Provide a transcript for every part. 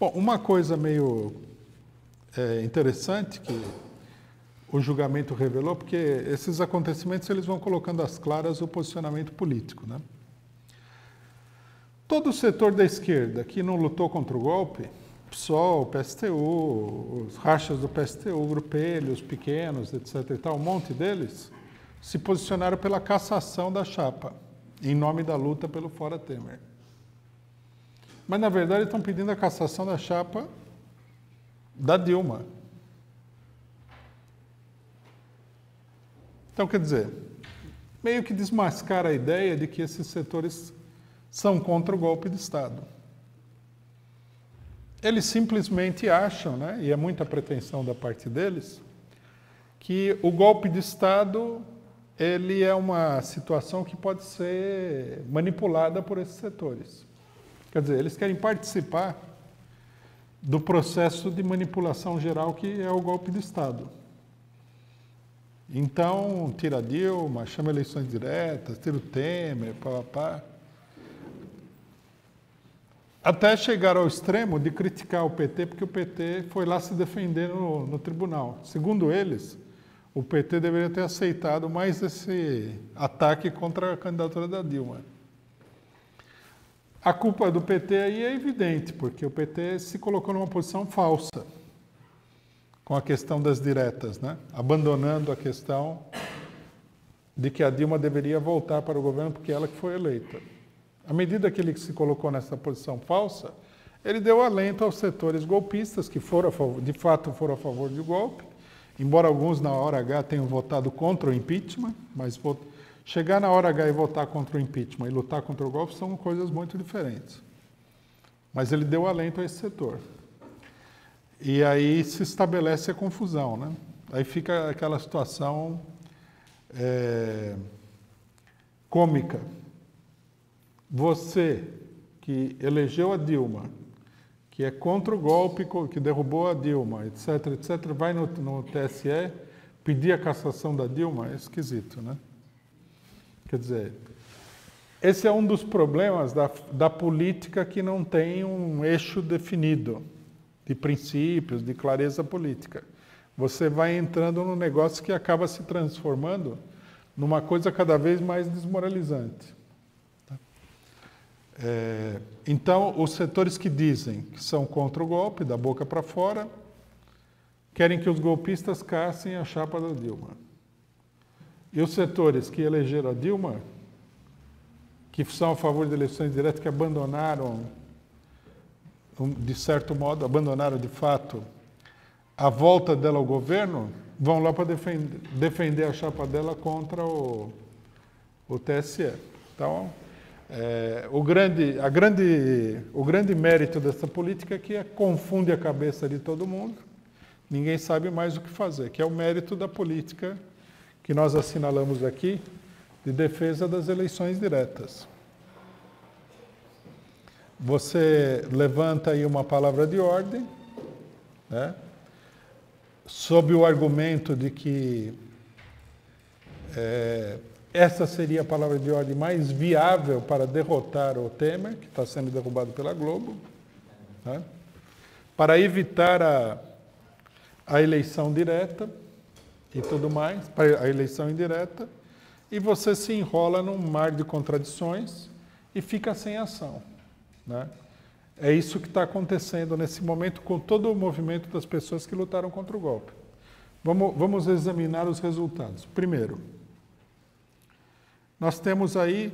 Bom, uma coisa meio interessante que o julgamento revelou, porque esses acontecimentos eles vão colocando às claras o posicionamento político, né? Todo o setor da esquerda que não lutou contra o golpe, PSOL, PSTU, os rachas do PSTU, Grupelho, os pequenos, etc. e tal, um monte deles, se posicionaram pela cassação da chapa, em nome da luta pelo Fora Temer. Mas, na verdade, estão pedindo a cassação da chapa da Dilma. Então, quer dizer, meio que desmascara a ideia de que esses setores são contra o golpe de Estado. Eles simplesmente acham, né, e é muita pretensão da parte deles, que o golpe de Estado ele é uma situação que pode ser manipulada por esses setores. Quer dizer, eles querem participar do processo de manipulação geral que é o golpe de Estado. Então, tira a Dilma, chama eleições diretas, tira o Temer, pá. Até chegar ao extremo de criticar o PT, porque o PT foi lá se defender no tribunal. Segundo eles, o PT deveria ter aceitado mais esse ataque contra a candidatura da Dilma. A culpa do PT aí é evidente, porque o PT se colocou numa posição falsa com a questão das diretas, né? Abandonando a questão de que a Dilma deveria voltar para o governo porque ela que foi eleita. À medida que ele se colocou nessa posição falsa, ele deu alento aos setores golpistas que foram de fato foram a favor do golpe, embora alguns na hora H tenham votado contra o impeachment, mas chegar na hora H e votar contra o impeachment e lutar contra o golpe são coisas muito diferentes. Mas ele deu alento a esse setor. E aí se estabelece a confusão, né? Aí fica aquela situação cômica. Você que elegeu a Dilma, que é contra o golpe, que derrubou a Dilma, etc., vai no TSE pedir a cassação da Dilma, é esquisito, né? Quer dizer, esse é um dos problemas da política que não tem um eixo definido de princípios, de clareza política. Você vai entrando num negócio que acaba se transformando numa coisa cada vez mais desmoralizante. Então, os setores que dizem que são contra o golpe, da boca para fora, querem que os golpistas cassem a chapa da Dilma. E os setores que elegeram a Dilma, que são a favor de eleições diretas, que abandonaram, de certo modo, abandonaram de fato a volta dela ao governo, vão lá para defender a chapa dela contra o TSE. Então, o grande mérito dessa política é que confunde a cabeça de todo mundo, ninguém sabe mais o que fazer, que é o mérito da política que nós assinalamos aqui, de defesa das eleições diretas. Você levanta aí uma palavra de ordem, né, sob o argumento de que essa seria a palavra de ordem mais viável para derrotar o Temer, que está sendo derrubado pela Globo, né, para evitar a eleição direta e tudo mais, para a eleição indireta, e você se enrola num mar de contradições e fica sem ação, né? É isso que está acontecendo nesse momento com todo o movimento das pessoas que lutaram contra o golpe. Vamos examinar os resultados. Primeiro, nós temos aí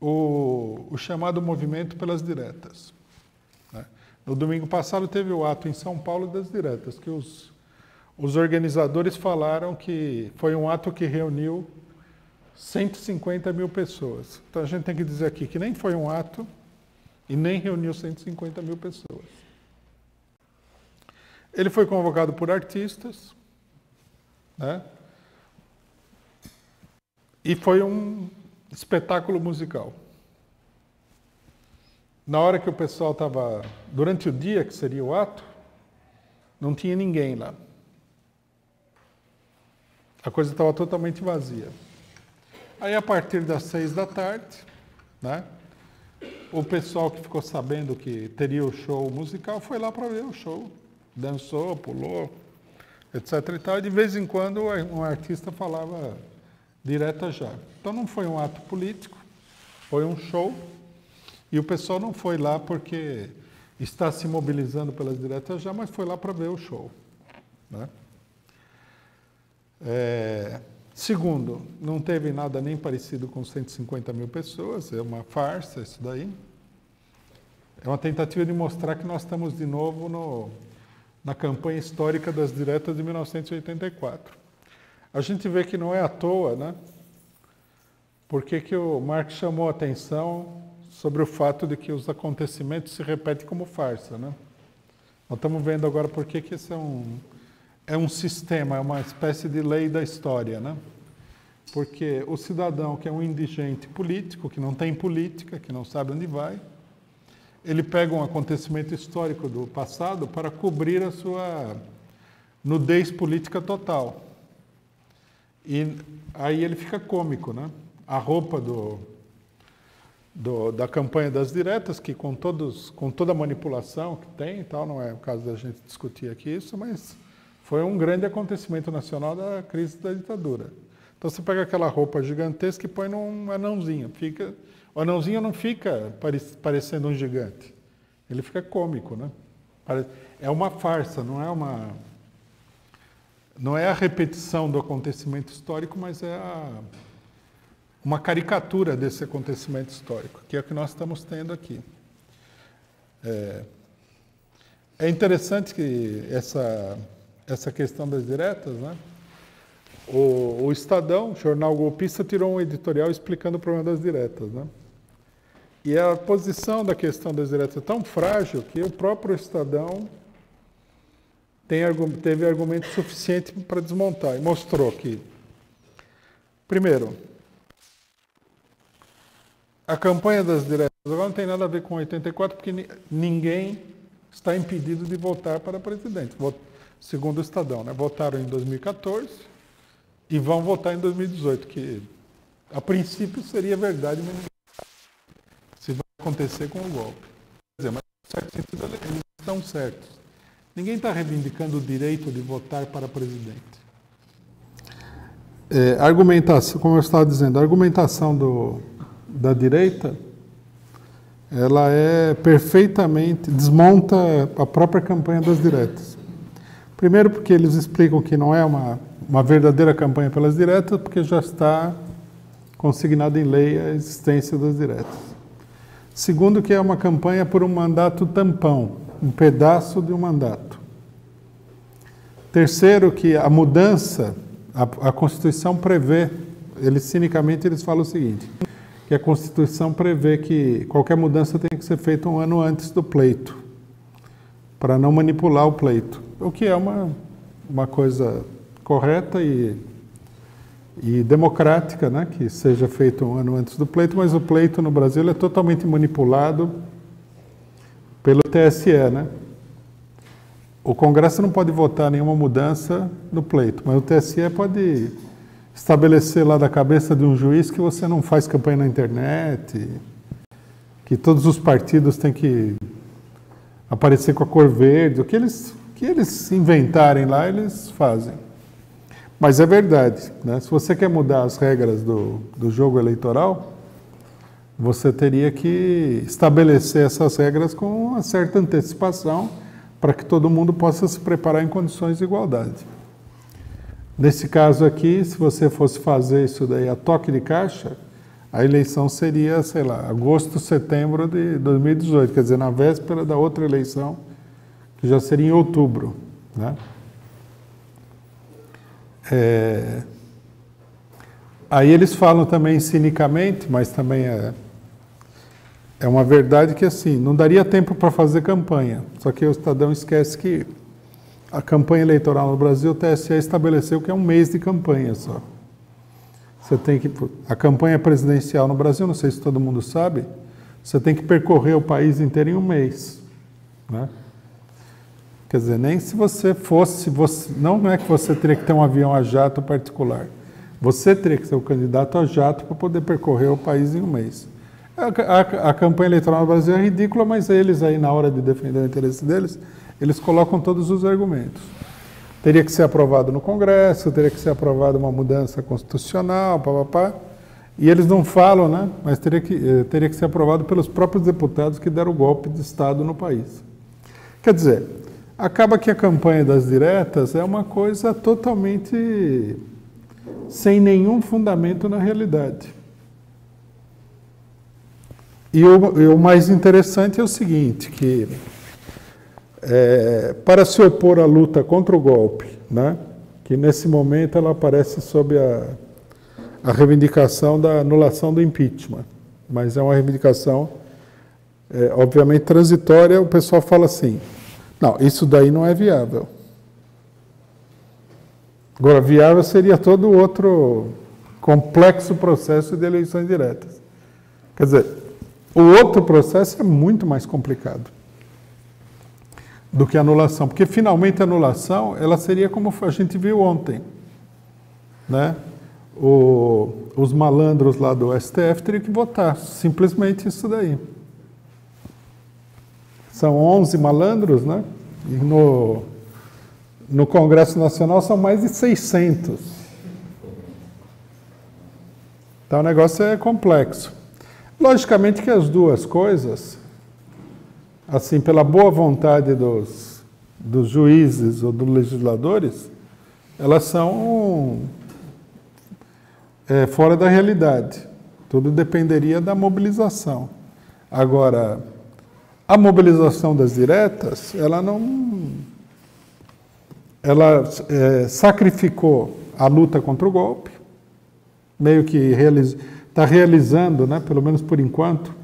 o chamado movimento pelas diretas, né? No domingo passado teve o ato em São Paulo das diretas, que os organizadores falaram que foi um ato que reuniu 150 mil pessoas. Então a gente tem que dizer aqui que nem foi um ato e nem reuniu 150 mil pessoas. Ele foi convocado por artistas, né? E foi um espetáculo musical. Na hora que o pessoal estava, durante o dia que seria o ato, não tinha ninguém lá. A coisa estava totalmente vazia. Aí, a partir das 6 da tarde, né, o pessoal que ficou sabendo que teria o show musical foi lá para ver o show. Dançou, pulou, etc. e tal. E de vez em quando um artista falava direta já. Então não foi um ato político, foi um show. E o pessoal não foi lá porque está se mobilizando pelas diretas já, mas foi lá para ver o show, né? Segundo, não teve nada nem parecido com 150 mil pessoas, é uma farsa isso daí. É uma tentativa de mostrar que nós estamos de novo na campanha histórica das diretas de 1984. A gente vê que não é à toa, né? Porque que o Marx chamou a atenção sobre o fato de que os acontecimentos se repetem como farsa, né? Nós estamos vendo agora por que isso é um sistema, é uma espécie de lei da história, né? Porque o cidadão que é um indigente político, que não tem política, que não sabe onde vai, ele pega um acontecimento histórico do passado para cobrir a sua nudez política total. E aí ele fica cômico, né? A roupa da campanha das diretas, que com toda a manipulação que tem e tal, não é o caso da gente discutir aqui isso, mas foi um grande acontecimento nacional da crise da ditadura. Então você pega aquela roupa gigantesca e põe num anãozinho. O anãozinho não fica parecendo um gigante, ele fica cômico, né? É uma farsa, não é a repetição do acontecimento histórico, mas é uma caricatura desse acontecimento histórico, que é o que nós estamos tendo aqui. É interessante que essa questão das diretas, né? O Estadão, jornal golpista, tirou um editorial explicando o problema das diretas, né? E a posição da questão das diretas é tão frágil que o próprio Estadão teve argumento suficiente para desmontar e mostrou que, primeiro, a campanha das diretas agora não tem nada a ver com 84, porque ninguém está impedido de votar para presidente. Segundo o Estadão, né? Votaram em 2014 e vão votar em 2018, que a princípio seria verdade, mas se vai acontecer com o golpe. Quer dizer, mas em certo sentido eles estão certos. Ninguém está reivindicando o direito de votar para presidente. Argumentação, como eu estava dizendo, a argumentação da direita, ela desmonta a própria campanha das diretas. Primeiro porque eles explicam que não é uma verdadeira campanha pelas diretas, porque já está consignado em lei a existência das diretas. Segundo que é uma campanha por um mandato tampão, um pedaço de um mandato. Terceiro que a mudança, a Constituição prevê, cinicamente eles falam o seguinte, que a Constituição prevê que qualquer mudança tem que ser feita um ano antes do pleito, para não manipular o pleito. O que é uma coisa correta e democrática, né? Que seja feito um ano antes do pleito, mas o pleito no Brasil é totalmente manipulado pelo TSE, né? O Congresso não pode votar nenhuma mudança no pleito, mas o TSE pode estabelecer lá da cabeça de um juiz que você não faz campanha na internet, que todos os partidos têm que aparecer com a cor verde, o que eles inventarem lá, eles fazem. Mas é verdade, né? Se você quer mudar as regras do jogo eleitoral, você teria que estabelecer essas regras com uma certa antecipação para que todo mundo possa se preparar em condições de igualdade. Nesse caso aqui, se você fosse fazer isso daí a toque de caixa, a eleição seria, sei lá, agosto, setembro de 2018, quer dizer, na véspera da outra eleição, que já seria em outubro, né? Aí eles falam também cinicamente, mas também é uma verdade que assim, não daria tempo para fazer campanha, só que o Estadão esquece que a campanha eleitoral no Brasil, o TSE estabeleceu que é um mês de campanha só. A campanha presidencial no Brasil, não sei se todo mundo sabe, você tem que percorrer o país inteiro em um mês, né? Quer dizer, nem se você fosse, não é que você teria que ter um avião a jato particular, você teria que ser o candidato a jato para poder percorrer o país em um mês. A campanha eleitoral no Brasil é ridícula, mas eles aí, na hora de defender o interesse deles, eles colocam todos os argumentos. Teria que ser aprovado no Congresso, teria que ser aprovada uma mudança constitucional, papapá. E eles não falam, né? Mas teria que ser aprovado pelos próprios deputados que deram o golpe de Estado no país. Quer dizer, acaba que a campanha das diretas é uma coisa totalmente sem nenhum fundamento na realidade. E o mais interessante é o seguinte, que para se opor à luta contra o golpe, né, que nesse momento ela aparece sob a reivindicação da anulação do impeachment, mas é uma reivindicação, obviamente, transitória. O pessoal fala assim, não, isso daí não é viável. Agora, viável seria todo outro complexo processo de eleições diretas. Quer dizer, o outro processo é muito mais complicado do que a anulação, porque finalmente a anulação ela seria como a gente viu ontem, né? Os malandros lá do STF teriam que votar, simplesmente isso daí. São 11 malandros, né? E no Congresso Nacional são mais de 600. Então o negócio é complexo. Logicamente que as duas coisas, assim, pela boa vontade dos juízes ou dos legisladores, elas são fora da realidade. Tudo dependeria da mobilização. Agora, a mobilização das diretas, ela sacrificou a luta contra o golpe, meio que está realizando, né, pelo menos por enquanto,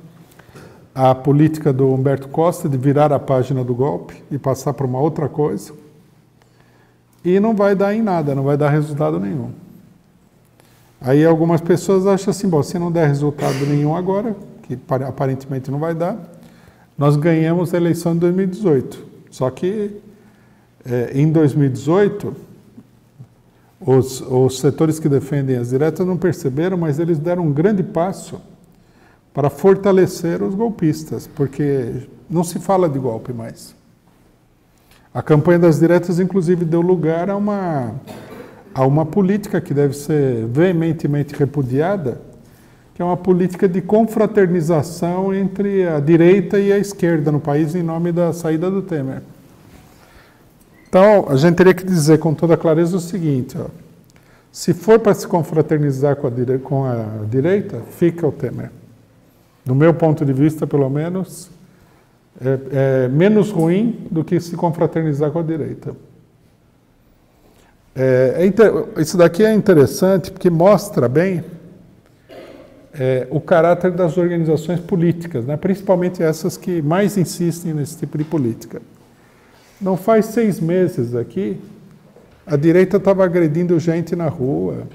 a política do Humberto Costa de virar a página do golpe e passar para uma outra coisa. E não vai dar em nada, não vai dar resultado nenhum. Aí algumas pessoas acham assim, bom, se não der resultado nenhum agora, que aparentemente não vai dar, nós ganhamos a eleição de 2018. Só que em 2018, os setores que defendem as diretas não perceberam, mas eles deram um grande passo para fortalecer os golpistas, porque não se fala de golpe mais. A campanha das diretas, inclusive, deu lugar a uma política que deve ser veementemente repudiada, que é uma política de confraternização entre a direita e a esquerda no país, em nome da saída do Temer. Então, a gente teria que dizer com toda clareza o seguinte, ó, se for para se confraternizar com a direita, fica o Temer. Do meu ponto de vista, pelo menos, é menos ruim do que se confraternizar com a direita. Isso daqui é interessante porque mostra bem o caráter das organizações políticas, né? Principalmente essas que mais insistem nesse tipo de política. Não faz 6 meses aqui, a direita estava agredindo gente na rua.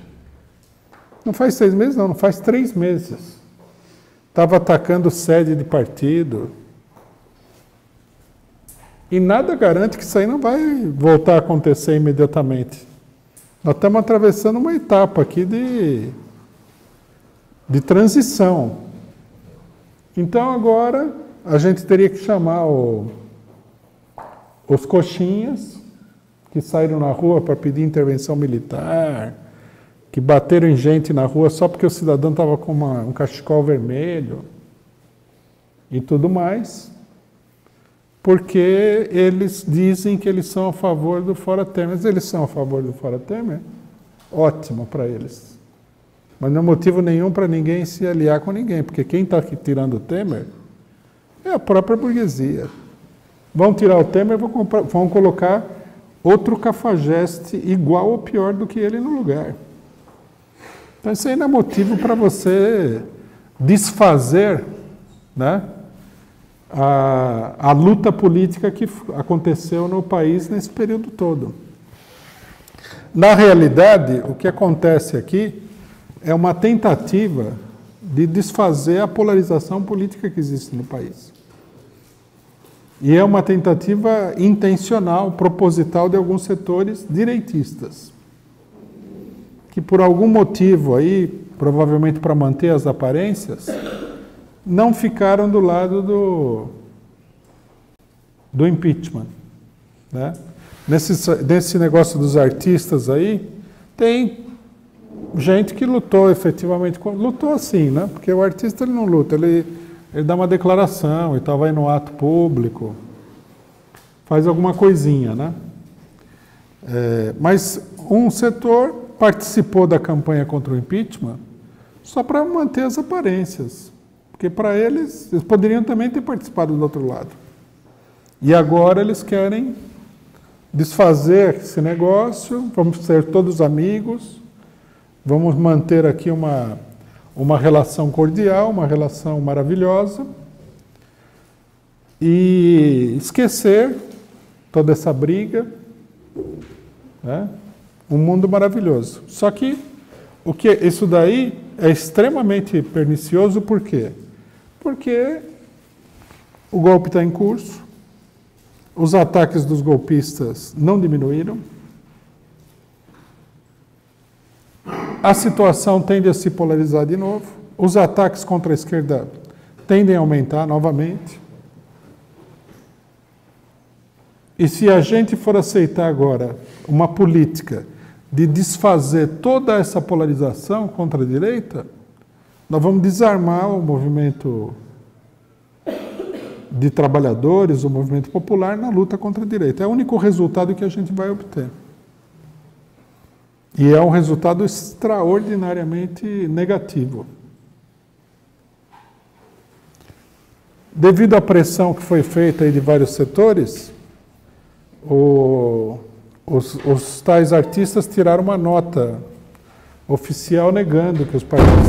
Não faz 6 meses, não faz 3 meses. Estava atacando sede de partido. E nada garante que isso aí não vai voltar a acontecer imediatamente. Nós estamos atravessando uma etapa aqui de transição. Então agora a gente teria que chamar os coxinhas que saíram na rua para pedir intervenção militar, que bateram em gente na rua só porque o cidadão estava com um cachecol vermelho e tudo mais, porque eles dizem que eles são a favor do Fora Temer. Mas eles são a favor do Fora Temer? Ótimo para eles. Mas não é motivo nenhum para ninguém se aliar com ninguém, porque quem está tirando o Temer é a própria burguesia. Vão tirar o Temer, vão colocar outro cafajeste igual ou pior do que ele no lugar. Então isso aí não é motivo para você desfazer, né, a luta política que aconteceu no país nesse período todo. Na realidade, o que acontece aqui é uma tentativa de desfazer a polarização política que existe no país. E é uma tentativa intencional, proposital de alguns setores direitistas, que por algum motivo aí, provavelmente para manter as aparências, não ficaram do lado do impeachment, né? Nesse negócio dos artistas aí, tem gente que lutou efetivamente, lutou assim, né? Porque o artista ele não luta, ele dá uma declaração e tal, vai no ato público, faz alguma coisinha, né? Mas um setor participou da campanha contra o impeachment só para manter as aparências, porque para eles poderiam também ter participado do outro lado. E agora eles querem desfazer esse negócio, vamos ser todos amigos, vamos manter aqui uma relação cordial, uma relação maravilhosa, e esquecer toda essa briga, né? Um mundo maravilhoso. Só que isso daí é extremamente pernicioso, por quê? Porque o golpe está em curso, os ataques dos golpistas não diminuíram, a situação tende a se polarizar de novo, os ataques contra a esquerda tendem a aumentar novamente. E se a gente for aceitar agora uma política de desfazer toda essa polarização contra a direita, nós vamos desarmar o movimento de trabalhadores, o movimento popular na luta contra a direita. É o único resultado que a gente vai obter. E é um resultado extraordinariamente negativo. Devido à pressão que foi feita aí de vários setores, os tais artistas tiraram uma nota oficial negando que os partidos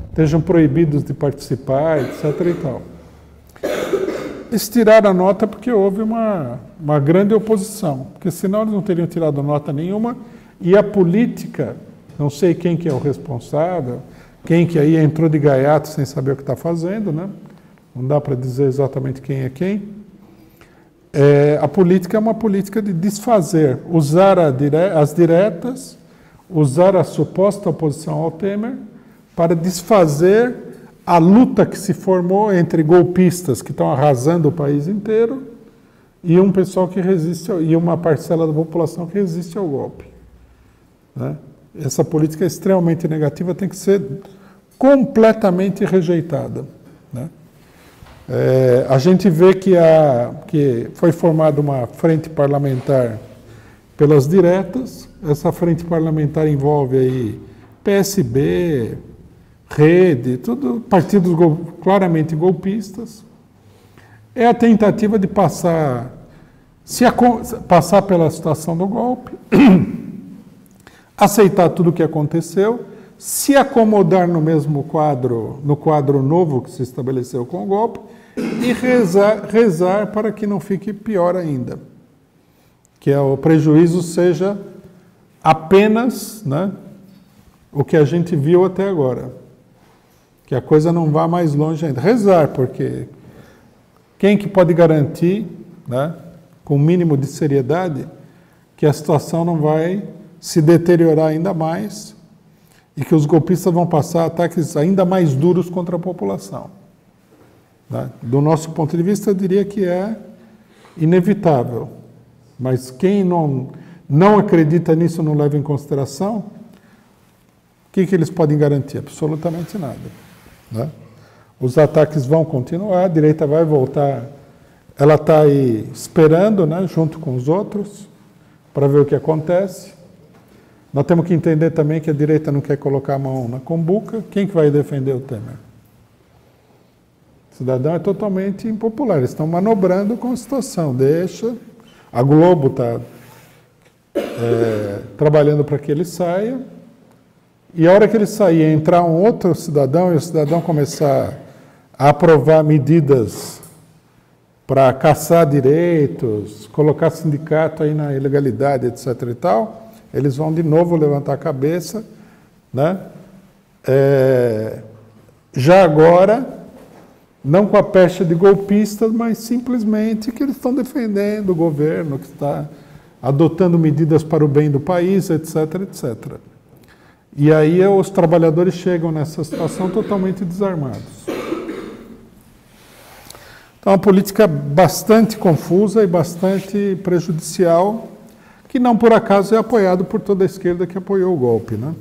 estejam proibidos de participar, etc. e tal. Eles tiraram a nota porque houve uma grande oposição, porque senão eles não teriam tirado nota nenhuma, e a política, não sei quem que é o responsável, quem que aí entrou de gaiato sem saber o que está fazendo, né? Não dá para dizer exatamente quem é quem. A política é uma política de desfazer, usar as diretas, usar a suposta oposição ao Temer para desfazer a luta que se formou entre golpistas que estão arrasando o país inteiro e um pessoal que resiste, e uma parcela da população que resiste ao golpe, né? Essa política é extremamente negativa, tem que ser completamente rejeitada, né? A gente vê que foi formada uma frente parlamentar pelas diretas. Essa frente parlamentar envolve aí PSB, Rede, tudo partidos claramente golpistas. É a tentativa de passar pela situação do golpe, aceitar tudo o que aconteceu, se acomodar no mesmo quadro, no quadro novo que se estabeleceu com o golpe, e rezar para que não fique pior ainda. Que o prejuízo seja apenas, né, o que a gente viu até agora. Que a coisa não vá mais longe ainda. Rezar, porque quem que pode garantir, né, com o mínimo de seriedade, que a situação não vai se deteriorar ainda mais e que os golpistas vão passar ataques ainda mais duros contra a população, né? Do nosso ponto de vista, eu diria que é inevitável. Mas quem não acredita nisso, não leva em consideração, o que eles podem garantir? Absolutamente nada, né? Os ataques vão continuar, a direita vai voltar, ela está aí esperando, né, junto com os outros, para ver o que acontece. Nós temos que entender também que a direita não quer colocar a mão na cumbuca. Quem que vai defender o Temer? O cidadão é totalmente impopular, eles estão manobrando com a situação, deixa, a Globo está trabalhando para que ele saia, e a hora que ele sair, entrar um outro cidadão, e o cidadão começar a aprovar medidas para caçar direitos, colocar sindicato aí na ilegalidade, etc. e tal, eles vão de novo levantar a cabeça, né? Já agora, não com a pecha de golpistas, mas simplesmente que eles estão defendendo o governo, que está adotando medidas para o bem do país, etc., etc. E aí os trabalhadores chegam nessa situação totalmente desarmados. Então, uma política bastante confusa e bastante prejudicial, que não por acaso é apoiado por toda a esquerda que apoiou o golpe, né?